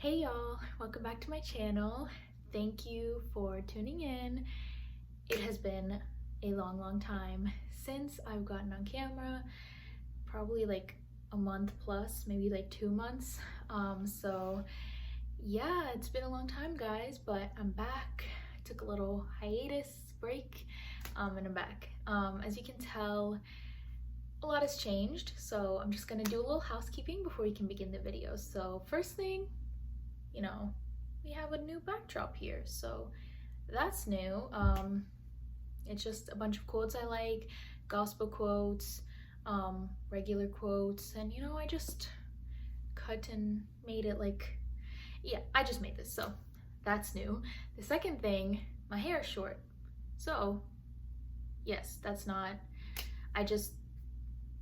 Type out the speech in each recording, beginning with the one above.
Hey y'all, welcome back to my channel. Thank you for tuning in. It has been a long time since I've gotten on camera, probably like a month plus, maybe like 2 months. So yeah, it's been a long time guys, but I'm back. Took a little hiatus break, and I'm back. As you can tell, a lot has changed, so I'm just gonna do a little housekeeping before we can begin the video. So first thing, we have a new backdrop here, so that's new. It's just a bunch of quotes I like, gospel quotes, regular quotes, and I just cut and made it like, yeah, I just made this, so that's new. The second thing, my hair is short, so yes, that's not, I just,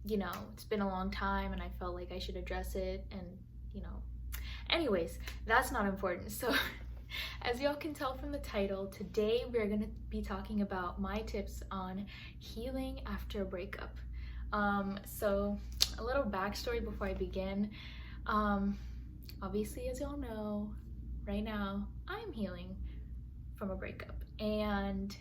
it's been a long time and I felt like I should address it, and anyways, that's not important. So as y'all can tell from the title, today we're going to be talking about my tips on healing after a breakup. So a little backstory before I begin. Obviously, as y'all know, right now I'm healing from a breakup, and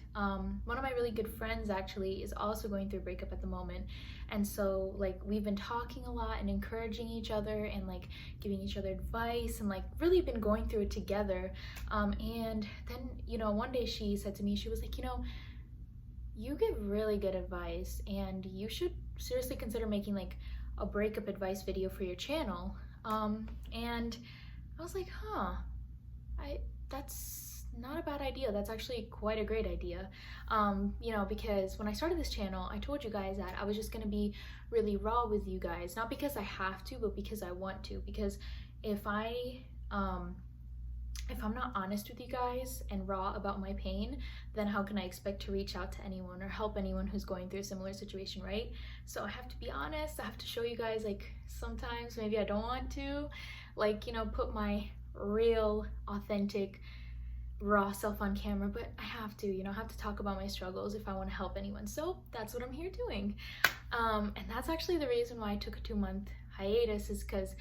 one of my really good friends actually is also going through a breakup at the moment. And so like we've been talking a lot and encouraging each other and like giving each other advice and like really been going through it together. And then one day she said to me, she was like, you give really good advice and you should seriously consider making like a breakup advice video for your channel. And I was like, that's not a bad idea. That's actually quite a great idea. Because when I started this channel, I told you guys that I was just gonna be really raw with you guys, not because I have to, but because I want to. Because if I'm not honest with you guys and raw about my pain, then how can I expect to reach out to anyone or help anyone who's going through a similar situation, right? So I have to be honest. I have to show you guys, like, sometimes maybe I don't want to, like, put my real, authentic, raw self on camera, but I have to, I have to talk about my struggles if I want to help anyone. So that's what I'm here doing. And that's actually the reason why I took a 2-month hiatus, is because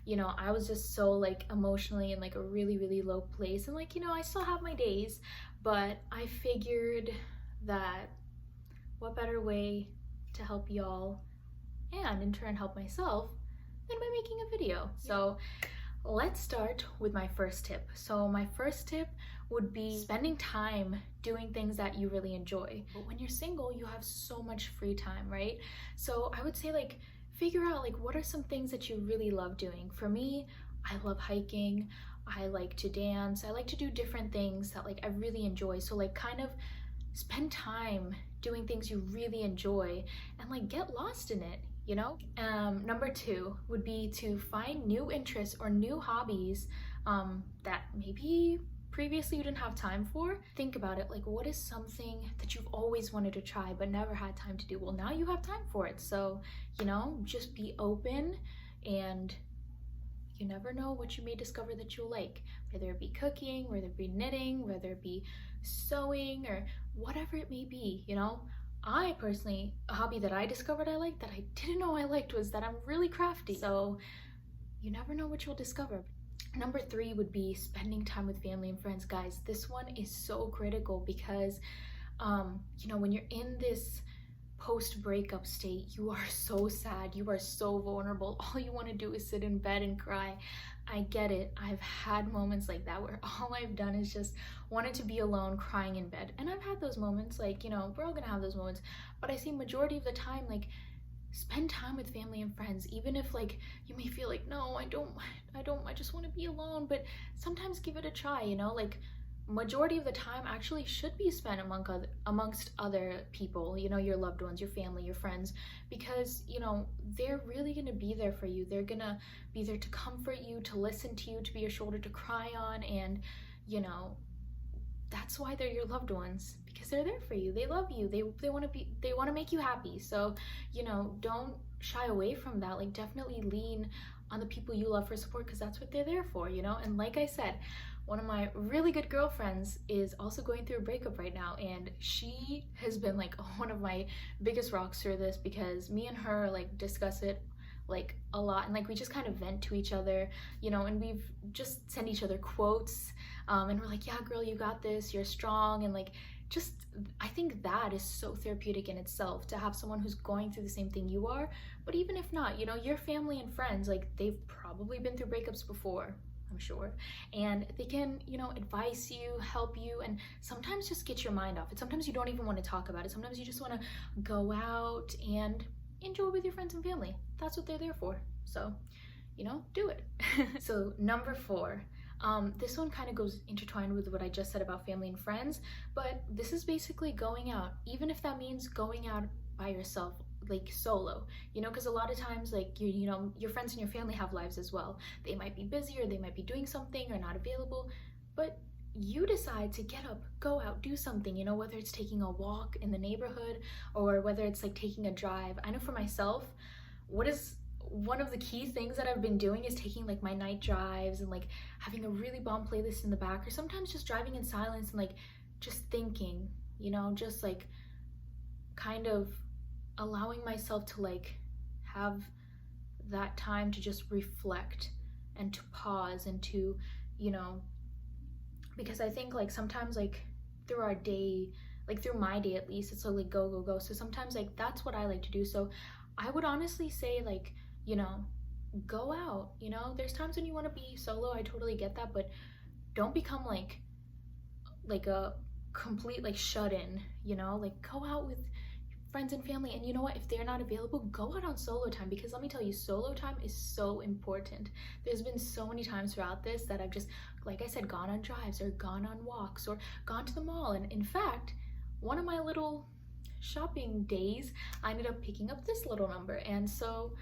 I was just so like emotionally in like a really low place, and like I still have my days, but I figured that what better way to help y'all and in turn help myself than by making a video. So let's start with my first tip. So my first tip would be spending time doing things that you really enjoy. But when you're single, you have so much free time, right? So I would say like figure out like what are some things that you really love doing. For me, I love hiking, I like to dance, I like to do different things that like I really enjoy. So like kind of spend time doing things you really enjoy and like get lost in it. Number 2 would be to find new interests or new hobbies that maybe previously you didn't have time for. Think about it, like what is something that you've always wanted to try but never had time to do? Well, now you have time for it. So just be open, and you never know what you may discover that you'll like, whether it be cooking, whether it be knitting, whether it be sewing, or whatever it may be. I personally, a hobby that I discovered I liked that I didn't know I liked was that I'm really crafty. So you never know what you'll discover. Number 3 would be spending time with family and friends. Guys, this one is so critical because, when you're in this post-breakup state, you are so sad, you are so vulnerable. All you want to do is sit in bed and cry. I get it. I've had moments like that where all I've done is just wanted to be alone crying in bed. And I've had those moments, like, we're all gonna have those moments, but I see majority of the time, like, spend time with family and friends, even if like you may feel like, no, I just want to be alone, but sometimes give it a try. Like majority of the time actually should be spent amongst other people, your loved ones, your family, your friends, because they're really going to be there for you. They're gonna be there to comfort you, to listen to you, to be your shoulder to cry on, and that's why they're your loved ones, because they're there for you. They love you. They want to make you happy. So don't shy away from that. Like definitely lean on the people you love for support, because that's what they're there for. And like I said, one of my really good girlfriends is also going through a breakup right now, and she has been like one of my biggest rocks through this, because me and her like discuss it like a lot, and like we just kind of vent to each other, you know, and we've just send each other quotes, and we're like, yeah girl, you got this, you're strong. And like, just, I think that is so therapeutic in itself, to have someone who's going through the same thing you are. But even if not, you know, your family and friends, like they've probably been through breakups before, I'm sure, and they can, you know, advise you, help you, and sometimes just get your mind off it. Sometimes you don't even want to talk about it. Sometimes you just want to go out and enjoy with your friends and family. That's what they're there for. So, you know, do it. So number 4, this one kind of goes intertwined with what I just said about family and friends, but this is basically going out, even if that means going out by yourself, like solo, you know, because a lot of times, like, you know, your friends and your family have lives as well. They might be busy, or they might be doing something, or not available, but you decide to get up, go out, do something, you know, whether it's taking a walk in the neighborhood, or whether it's like taking a drive. I know for myself, what is one of the key things that I've been doing is taking like my night drives, and like having a really bomb playlist in the back, or sometimes just driving in silence and like just thinking, you know, just like kind of allowing myself to like have that time to just reflect and to pause and to, you know, because I think like sometimes like through our day, like through my day at least, it's so like go go go. So sometimes like that's what I like to do. So I would honestly say, like, you know, go out. You know, there's times when you want to be solo, I totally get that, but don't become like a complete like shut in, you know, like go out with friends and family. And you know what, if they're not available, go out on solo time, because let me tell you, solo time is so important. There's been so many times throughout this that I've just, like I said, gone on drives, or gone on walks, or gone to the mall. And in fact, one of my little shopping days, I ended up picking up this little number. And so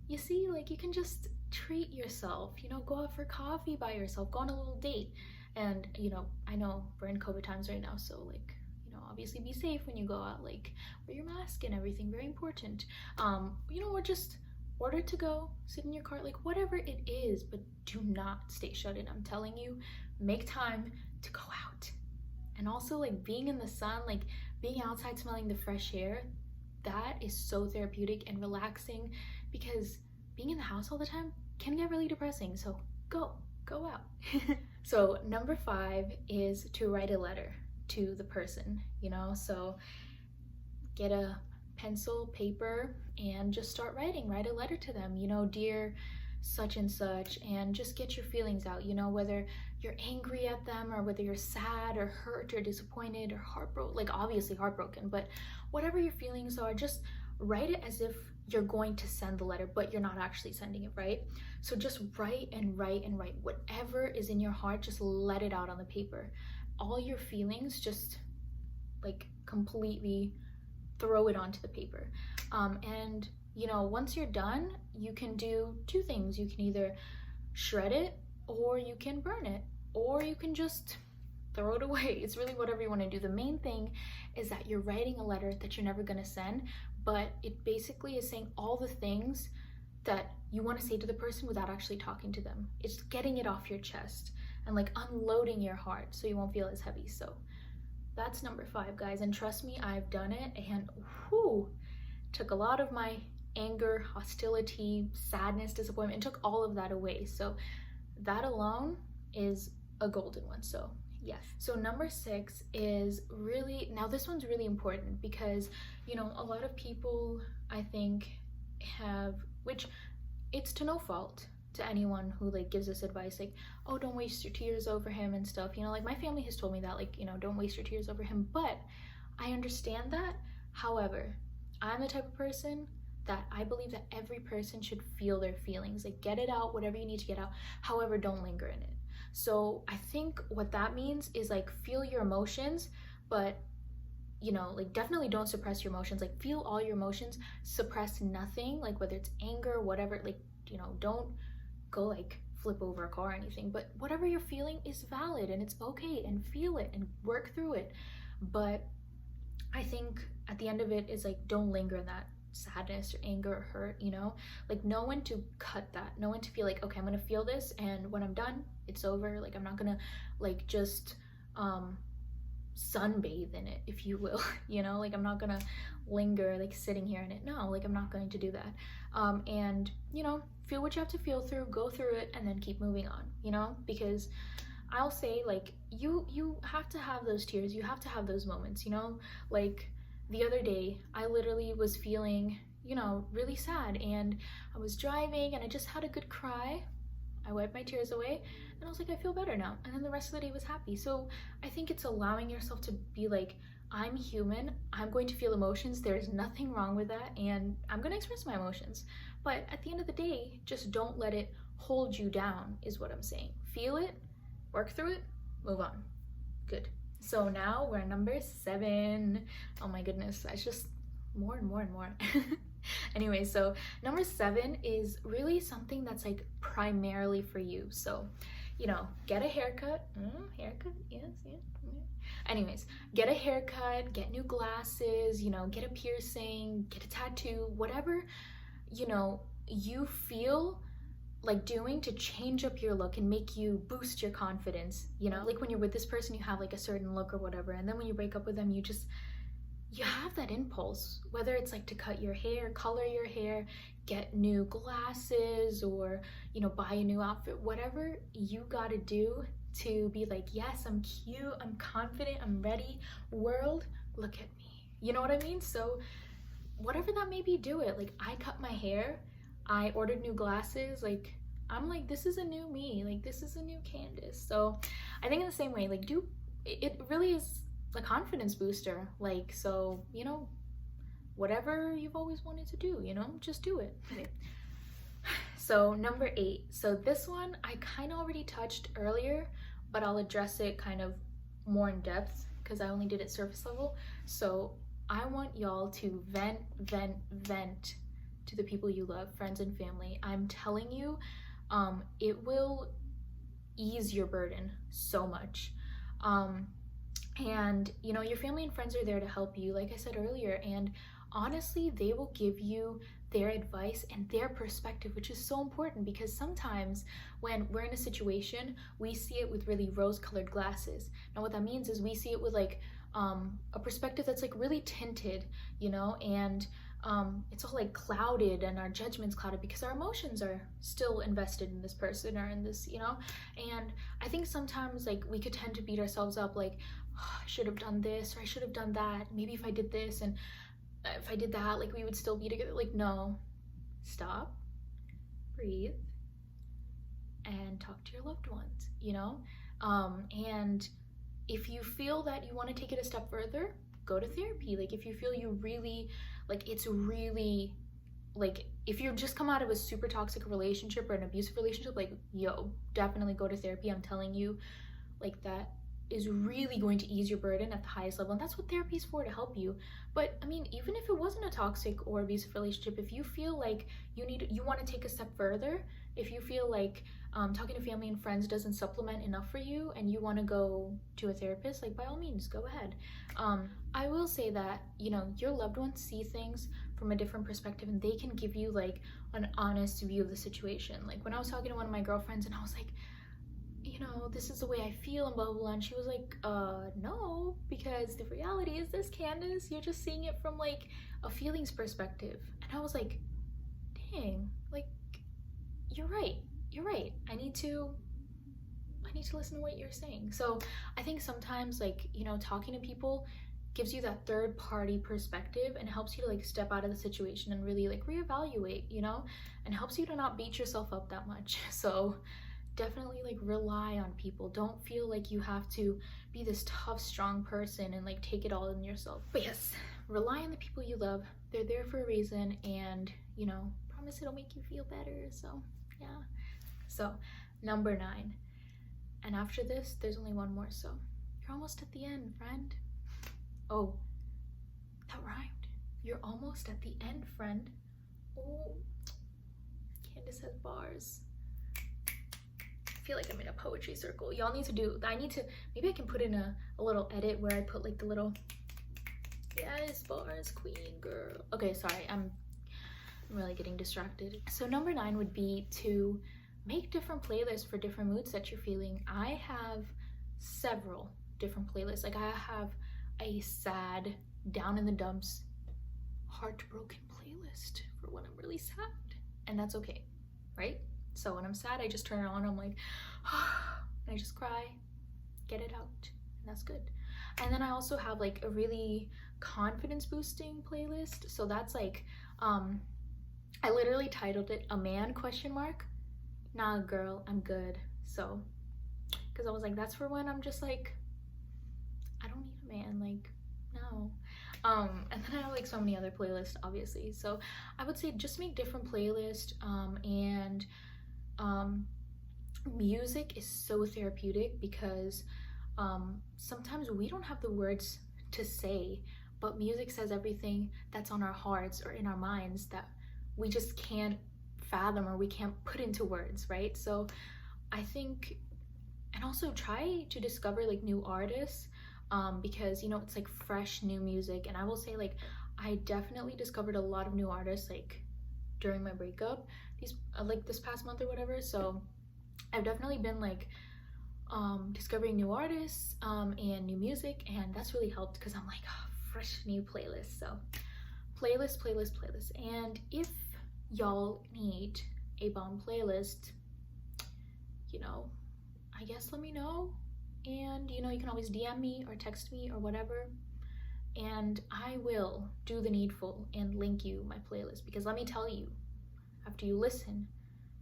you see, like, you can just treat yourself, you know, go out for coffee by yourself, go on a little date. And you know, I know we're in COVID times right now, so like, you know, obviously be safe when you go out, like wear your mask and everything, very important. You know, or just order to go, sit in your car, like whatever it is, but do not stay shut in. I'm telling you, make time to go out. And also, like, being in the sun, like being outside smelling the fresh air, that is so therapeutic and relaxing, because being in the house all the time can get really depressing. So go out. So number 5 is to write a letter to the person, you know. So get a pencil, paper, and just start writing. Write a letter to them, you know, dear such and such, and just get your feelings out, you know, whether you're angry at them, or whether you're sad or hurt or disappointed or heartbroken, like obviously heartbroken, but whatever your feelings are, just write it as if you're going to send the letter, but you're not actually sending it, right? So just write and write and write. Whatever is in your heart, just let it out on the paper. All your feelings, just like completely throw it onto the paper. And you know, once you're done, you can do 2 things. You can either shred it, or you can burn it, or you can just throw it away. It's really whatever you want to do. The main thing is that you're writing a letter that you're never going to send, but it basically is saying all the things that you want to say to the person without actually talking to them. It's getting it off your chest and like unloading your heart, so you won't feel as heavy. So that's number 5, guys. And trust me, I've done it, and whew, took a lot of my anger, hostility, sadness, disappointment, and took all of that away. So that alone is a golden one. So yes. So number 6 is really, now this one's really important, because you know, a lot of people, I think, have, which it's to no fault to anyone who like gives us advice, like, oh, don't waste your tears over him and stuff, you know, like my family has told me that, like, you know, don't waste your tears over him. But I understand that. However, I'm the type of person that I believe that every person should feel their feelings, like get it out, whatever you need to get out. However, don't linger in it. So I think what that means is like feel your emotions, but you know, like definitely don't suppress your emotions. Like feel all your emotions, suppress nothing, like whether it's anger, whatever, like, you know, don't go like flip over a car or anything, but whatever you're feeling is valid and it's okay, and feel it and work through it. But I think at the end of it is like, don't linger in that sadness or anger or hurt, you know, like know when to cut that, know when to feel like, okay, I'm gonna feel this, and when I'm done, it's over. Like I'm not gonna like just sunbathe in it, if you will. You know, like I'm not gonna linger like sitting here in it. No, like I'm not going to do that. And you know, feel what you have to feel through, go through it, and then keep moving on, you know, because I'll say, like, you have to have those tears, you have to have those moments, you know. Like the other day I literally was feeling, you know, really sad, and I was driving and I just had a good cry. I wiped my tears away and I was like, I feel better now. And then the rest of the day was happy. So I think it's allowing yourself to be like, I'm human, I'm going to feel emotions, there's nothing wrong with that, and I'm going to express my emotions. But at the end of the day, just don't let it hold you down, is what I'm saying. Feel it, work through it, move on. Good. So now we're at number 7. Oh my goodness, that's just more and more and more. Anyway, so number 7 is really something that's like primarily for you. So, you know, get a haircut. Haircut, yes, yeah. Anyways, get a haircut, get new glasses, you know, get a piercing, get a tattoo, whatever, you know, you feel like doing to change up your look and make you boost your confidence. You know, like when you're with this person, you have like a certain look or whatever, and then when you break up with them, you have that impulse, whether it's like to cut your hair, color your hair, get new glasses, or, you know, buy a new outfit, whatever you gotta do to be like, yes, I'm cute, I'm confident, I'm ready, world, look at me. You know what I mean? So whatever that may be, do it. Like I cut my hair, I ordered new glasses, like I'm like, this is a new me, like this is a new Candace. So I think in the same way, like it really is a confidence booster. Like, so, you know, whatever you've always wanted to do, you know, just do it. Okay. So number 8, so this one I kind of already touched earlier, but I'll address it kind of more in depth because I only did it surface level. So I want y'all to vent to the people you love, friends and family. I'm telling you, it will ease your burden so much. And you know, your family and friends are there to help you, like I said earlier, and honestly, they will give you their advice and their perspective, which is so important, because sometimes when we're in a situation, we see it with really rose-colored glasses. Now what that means is we see it with like a perspective that's like really tinted, you know, and it's all like clouded, and our judgment's clouded because our emotions are still invested in this person or in this, you know. And I think sometimes like we could tend to beat ourselves up, like, oh, I should have done this, or I should have done that, maybe if I did this and if I did that, like we would still be together. Like, no, stop, breathe, and talk to your loved ones, you know. And if you feel that you want to take it a step further, go to therapy. Like if you feel you really, like it's really, like if you just come out of a super toxic relationship or an abusive relationship, like, yo, definitely go to therapy. I'm telling you, like that is really going to ease your burden at the highest level, and that's what therapy is for, to help you. But I mean, even if it wasn't a toxic or abusive relationship, if you feel like you want to take a step further, if you feel like talking to family and friends doesn't supplement enough for you and you want to go to a therapist, like by all means, go ahead. I will say that, you know, your loved ones see things from a different perspective, and they can give you like an honest view of the situation. Like when I was talking to one of my girlfriends and I was like, you know, this is the way I feel and blah, blah, blah. And she was like, no, because the reality is this, Candace, you're just seeing it from like a feelings perspective. And I was like, dang, like, you're right. I need to listen to what you're saying. So I think sometimes, like, you know, talking to people gives you that third party perspective and helps you to like step out of the situation and really like reevaluate, you know, and helps you to not beat yourself up that much. So definitely like rely on people. Don't feel like you have to be this tough, strong person and like take it all in yourself. But yes, rely on the people you love. They're there for a reason, and you know, promise it'll make you feel better. So yeah. So number 9, and after this there's only one more, so you're almost at the end, friend. Oh, that rhymed. You're almost at the end, friend. Oh, Candace has bars. I feel like I'm in a poetry circle. Y'all need to do, maybe I can put in a little edit where I put like the little, yes, bars, queen, girl. Okay, sorry, I'm really getting distracted. So number 9 would be to make different playlists for different moods that you're feeling. I have several different playlists. Like I have a sad, down in the dumps, heartbroken playlist for when I'm really sad, and that's okay, right? So when I'm sad, I just turn it on, I'm like, and I just cry, get it out, and that's good. And then I also have like a really confidence boosting playlist. So that's like, I literally titled it "A Man?" Nah, girl, I'm good. So, because I was like, that's for when I'm just like, I don't need a man, like, no. And then I have like so many other playlists, obviously. So I would say just make different playlists, and music is so therapeutic because sometimes we don't have the words to say, but music says everything that's on our hearts or in our minds that we just can't fathom or we can't put into words, right? So I think, and also try to discover like new artists, because you know it's like fresh new music. And I will say, like, I definitely discovered a lot of new artists like during my breakup, these like this past month or whatever. So I've definitely been like discovering new artists, and new music, and that's really helped because I'm like, oh, fresh new playlist. So playlist. And if y'all need a bomb playlist, you know, I guess let me know. And you know, you can always DM me or text me or whatever, and I will do the needful and link you my playlist. Because let me tell you, after you listen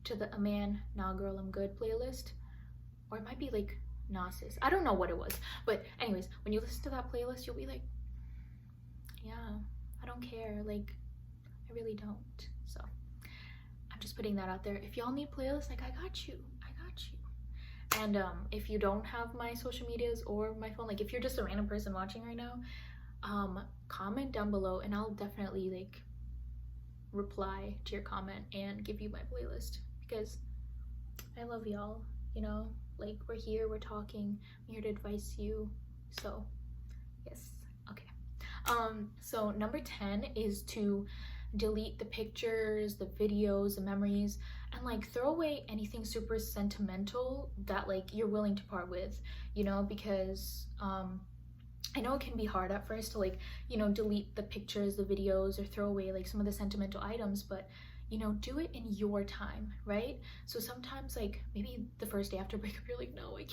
to the "A Man, Nah Girl, I'm Good" playlist, or it might be like "Nah Sis," I don't know what it was, but anyways, when you listen to that playlist, you'll be like, yeah, I don't care, like, I really don't. So I'm just putting that out there. If y'all need playlists, like, I got you. And if you don't have my social medias or my phone, like if you're just a random person watching right now, comment down below and I'll definitely like reply to your comment and give you my playlist, because I love y'all, you know, like we're here, we're talking, I'm here to advise you. So yes, okay. So number 10 is to delete the pictures, the videos, the memories, and like throw away anything super sentimental that like you're willing to part with, you know, because I know it can be hard at first to like, you know, delete the pictures, the videos, or throw away like some of the sentimental items, but you know, do it in your time, right? So sometimes like maybe the first day after breakup you're like, no, I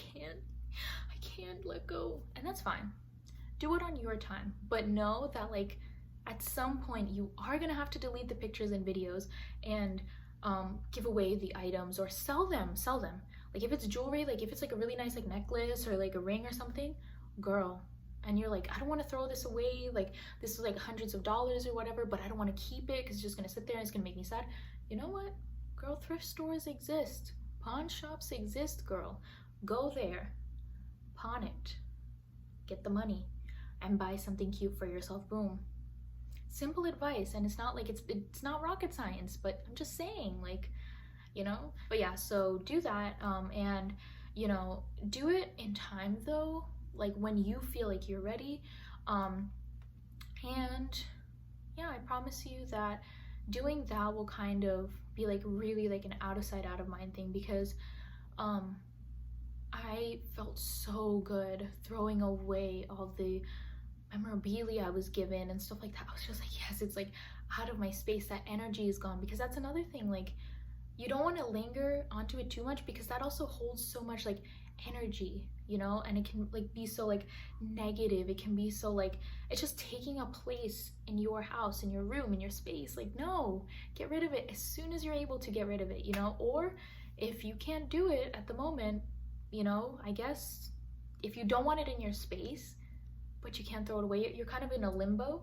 can't let go, and that's fine. Do it on your time, but know that like at some point you are gonna have to delete the pictures and videos and give away the items or sell them. Like if it's jewelry, like if it's like a really nice like necklace or like a ring or something, girl, and you're like, I don't want to throw this away, like this is like hundreds of dollars or whatever, but I don't want to keep it because it's just gonna sit there and it's gonna make me sad. You know what, girl, thrift stores exist, pawn shops exist, girl. Go there, pawn it, get the money, and buy something cute for yourself. Boom. Simple advice, and it's not like it's not rocket science, but I'm just saying, like, you know. But yeah, so do that, and you know, do it in time though, like when you feel like you're ready, and yeah, I promise you that doing that will kind of be like really like an out of sight out of mind thing, because I felt so good throwing away all the memorabilia I was given and stuff like that. I was just like, yes, it's like out of my space, that energy is gone. Because that's another thing, like you don't want to linger onto it too much, because that also holds so much like energy, you know, and it can like be so like negative. It can be so like it's just taking a place in your house, in your room, in your space. Like, no, get rid of it as soon as you're able to get rid of it, you know. Or if you can't do it at the moment, you know, I guess if you don't want it in your space but you can't throw it away, you're kind of in a limbo,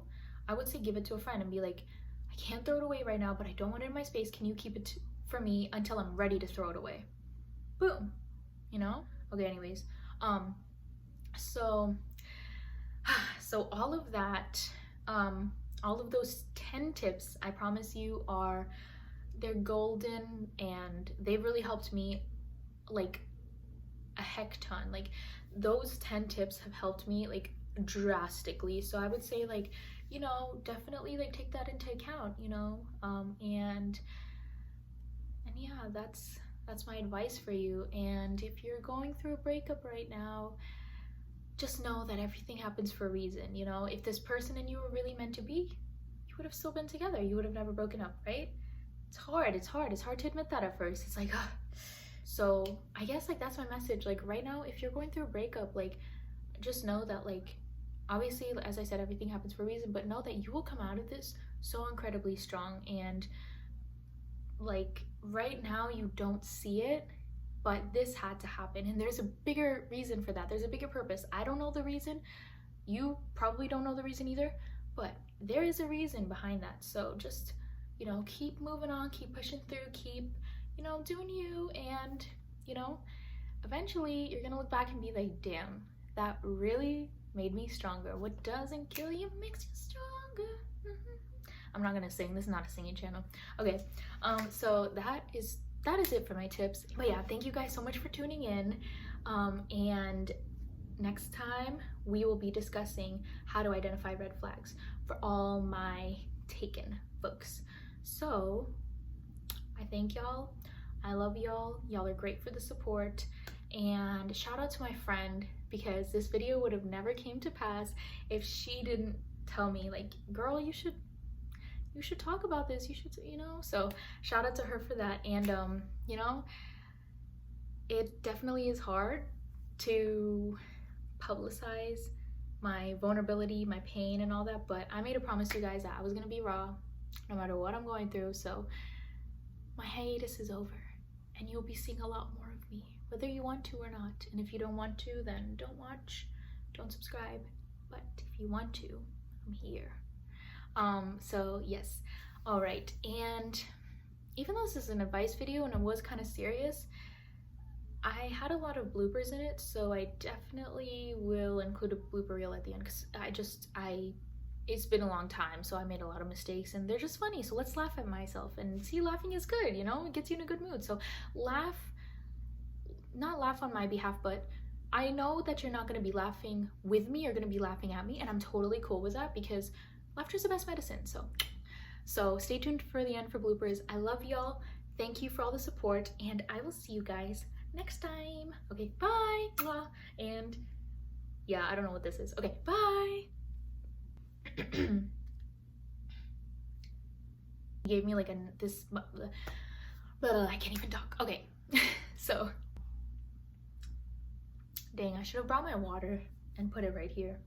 I would say give it to a friend and be like, I can't throw it away right now, but I don't want it in my space. Can you keep it for me until I'm ready to throw it away? Boom, you know? Okay, anyways, so all of that, all of those 10 tips, I promise you, they're golden, and they've really helped me like a heck ton. Like those 10 tips have helped me like drastically. So I would say, like, you know, definitely like take that into account, you know, and yeah, that's my advice for you. And if you're going through a breakup right now, just know that everything happens for a reason. You know, if this person and you were really meant to be, you would have still been together. You would have never broken up, right? It's hard. It's hard. It's hard to admit that at first. It's like, ugh. So I guess like that's my message. Like right now, if you're going through a breakup, like just know that like obviously, as I said, everything happens for a reason, but know that you will come out of this so incredibly strong. And like right now you don't see it, but this had to happen, and there's a bigger reason for that. There's a bigger purpose. I don't know the reason, you probably don't know the reason either, but there is a reason behind that. So just, you know, keep moving on, keep pushing through, keep, you know, doing you, and you know, eventually you're gonna look back and be like, damn, that really made me stronger. What doesn't kill you makes you stronger. I'm not gonna sing, this is not a singing channel. Okay, so that is it for my tips. But yeah, thank you guys so much for tuning in, and next time we will be discussing how to identify red flags for all my taken folks. So I thank y'all, I love y'all, y'all are great for the support, and shout out to my friend, because this video would have never came to pass if she didn't tell me like, girl, you should talk about this, you should, you know. So shout out to her for that. And you know, it definitely is hard to publicize my vulnerability, my pain and all that, but I made a promise to you guys that I was gonna be raw no matter what I'm going through. So my hiatus is over, and you'll be seeing a lot more of me, whether you want to or not. And if you don't want to, then don't watch, don't subscribe. But if you want to, I'm here. So yes, all right. And even though this is an advice video and it was kind of serious, I had a lot of bloopers in it, so I definitely will include a blooper reel at the end, because it's been a long time, so I made a lot of mistakes and they're just funny. So let's laugh at myself, and see, laughing is good, you know, it gets you in a good mood. So laugh, not laugh on my behalf, but I know that you're not going to be laughing with me, you're going to be laughing at me, and I'm totally cool with that, because laughter is the best medicine. So stay tuned for the end for bloopers. I love y'all, thank you for all the support, and I will see you guys next time. Okay, bye. And yeah, I don't know what this is. Okay, bye. He gave me like I can't even talk. Okay. So dang, I should have brought my water and put it right here.